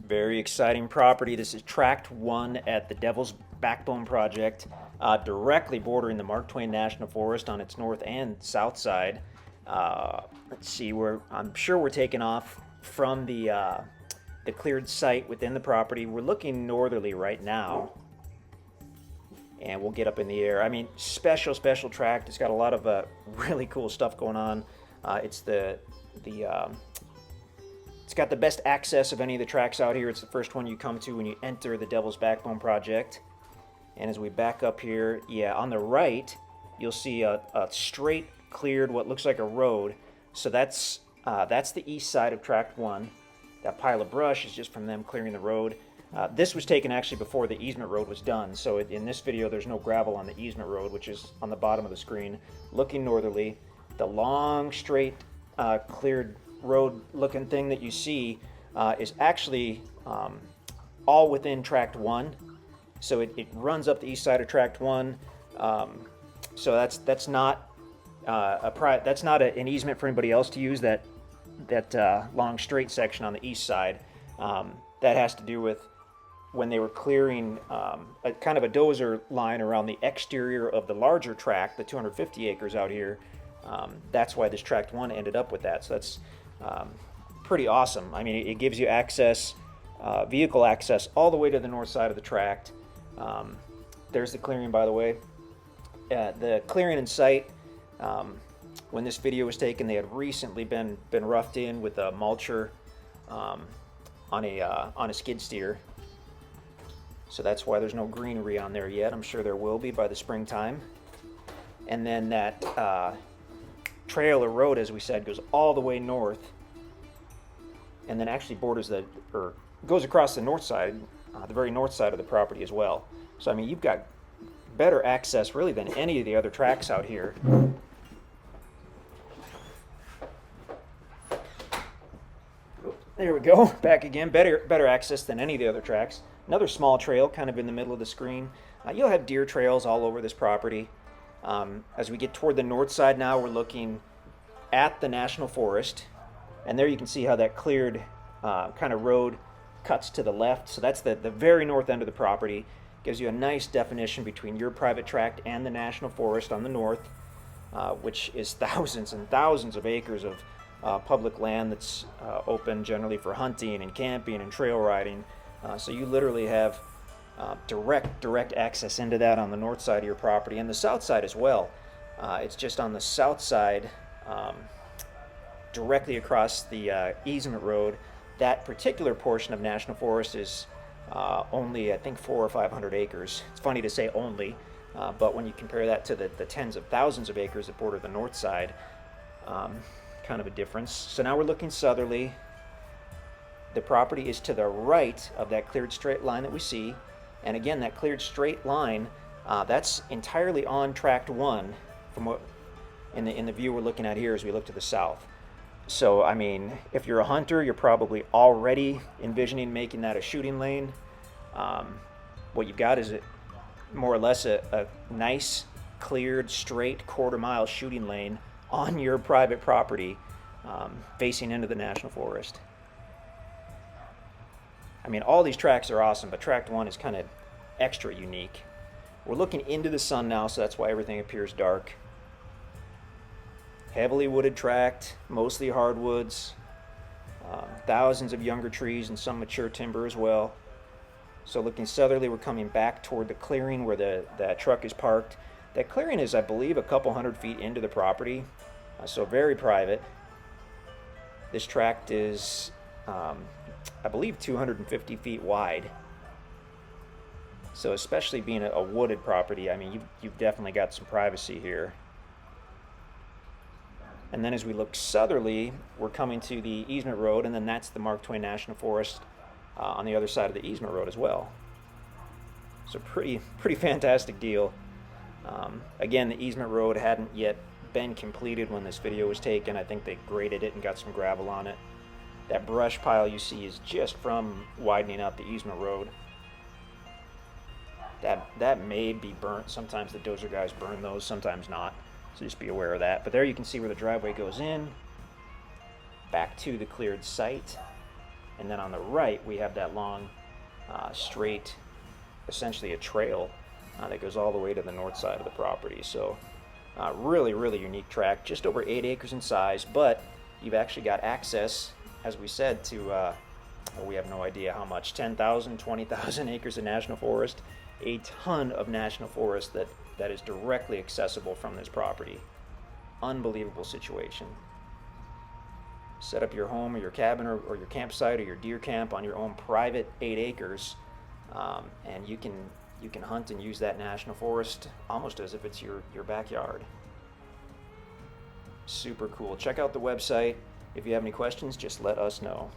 Very exciting property. This is Tract 1 at the Devil's Backbone Project, directly bordering the Mark Twain National Forest on its north and south side. Let's see, I'm sure we're taking off from the cleared site within the property. We're looking northerly right now, and we'll get up in the air. I mean, special tract. It's got a lot of really cool stuff going on. It's got the best access of any of the tracks out here. It's the first one you come to when you enter the Devil's Backbone Project. And as we back up here, yeah, on the right, you'll see a straight cleared, what looks like a road. So that's the east side of Tract 1. That pile of brush is just from them clearing the road. This was taken actually before the easement road was done. So in this video, there's no gravel on the easement road, which is on the bottom of the screen. Looking northerly, the long, straight, cleared road looking thing that you see is actually all within Tract 1. So it runs up the east side of Tract 1. So that's not an easement for anybody else to use, that long straight section on the east side. That has to do with when they were clearing a kind of a dozer line around the exterior of the larger tract, the 250 acres out here. That's why this Tract 1 ended up with that. So that's pretty awesome. I mean, it gives you access, vehicle access, all the way to the north side of the tract. There's the clearing, by the way. The clearing in sight, when this video was taken, they had recently been roughed in with a mulcher on a skid steer. So that's why there's no greenery on there yet. I'm sure there will be by the springtime. And then that trail or road, as we said, goes all the way north, and then actually goes across the north side, the very north side of the property as well. So I mean, you've got better access really than any of the other tracks out here. There we go, back again. Better access than any of the other tracks. Another small trail kind of in the middle of the screen. You'll have deer trails all over this property. As we get toward the north side now, we're looking at the National Forest, and there you can see how that cleared kind of road cuts to the left. So that's the very north end of the property. Gives you a nice definition between your private tract and the National Forest on the north, which is thousands and thousands of acres of public land that's open generally for hunting and camping and trail riding. So you literally have direct access into that on the north side of your property, and the south side as well. It's just on the south side, directly across the easement road. That particular portion of National Forest is only, I think, 400 or 500 acres. It's funny to say only, but when you compare that to the tens of thousands of acres that border the north side, kind of a difference. So now we're looking southerly. The property is to the right of that cleared straight line that we see. And again, that cleared straight line, that's entirely on Tract 1 from what in the view we're looking at here as we look to the south. So, I mean, if you're a hunter, you're probably already envisioning making that a shooting lane. What you've got is more or less a nice, cleared, straight quarter-mile shooting lane on your private property, facing into the National Forest. I mean, all these tracks are awesome, but Tract 1 is kind of extra unique. We're looking into the sun now, so that's why everything appears dark. Heavily wooded tract, mostly hardwoods, thousands of younger trees and some mature timber as well. So looking southerly, we're coming back toward the clearing where that truck is parked. That clearing is, I believe, a couple hundred feet into the property, so very private. This tract is, I believe, 250 feet wide. So especially being a wooded property, I mean, you've definitely got some privacy here. And then as we look southerly, we're coming to the easement road, and then that's the Mark Twain National Forest on the other side of the easement road as well. So pretty fantastic deal. Again, the easement road hadn't yet been completed when this video was taken. I think they graded it and got some gravel on it. That brush pile you see is just from widening out the easement road. That may be burnt. Sometimes the dozer guys burn those, sometimes not. So just be aware of that. But there you can see where the driveway goes in, back to the cleared site. And then on the right, we have that long, straight, essentially a trail that goes all the way to the north side of the property. So really, really unique tract, just over 8 acres in size, but you've actually got access, as we said, to, well, we have no idea how much, 10,000, 20,000 acres of national forest, a ton of national forest that is directly accessible from this property. Unbelievable situation. Set up your home or your cabin or your campsite or your deer camp on your own private 8 acres, and you can hunt and use that national forest almost as if it's your backyard. Super cool. Check out the website. If you have any questions, just let us know.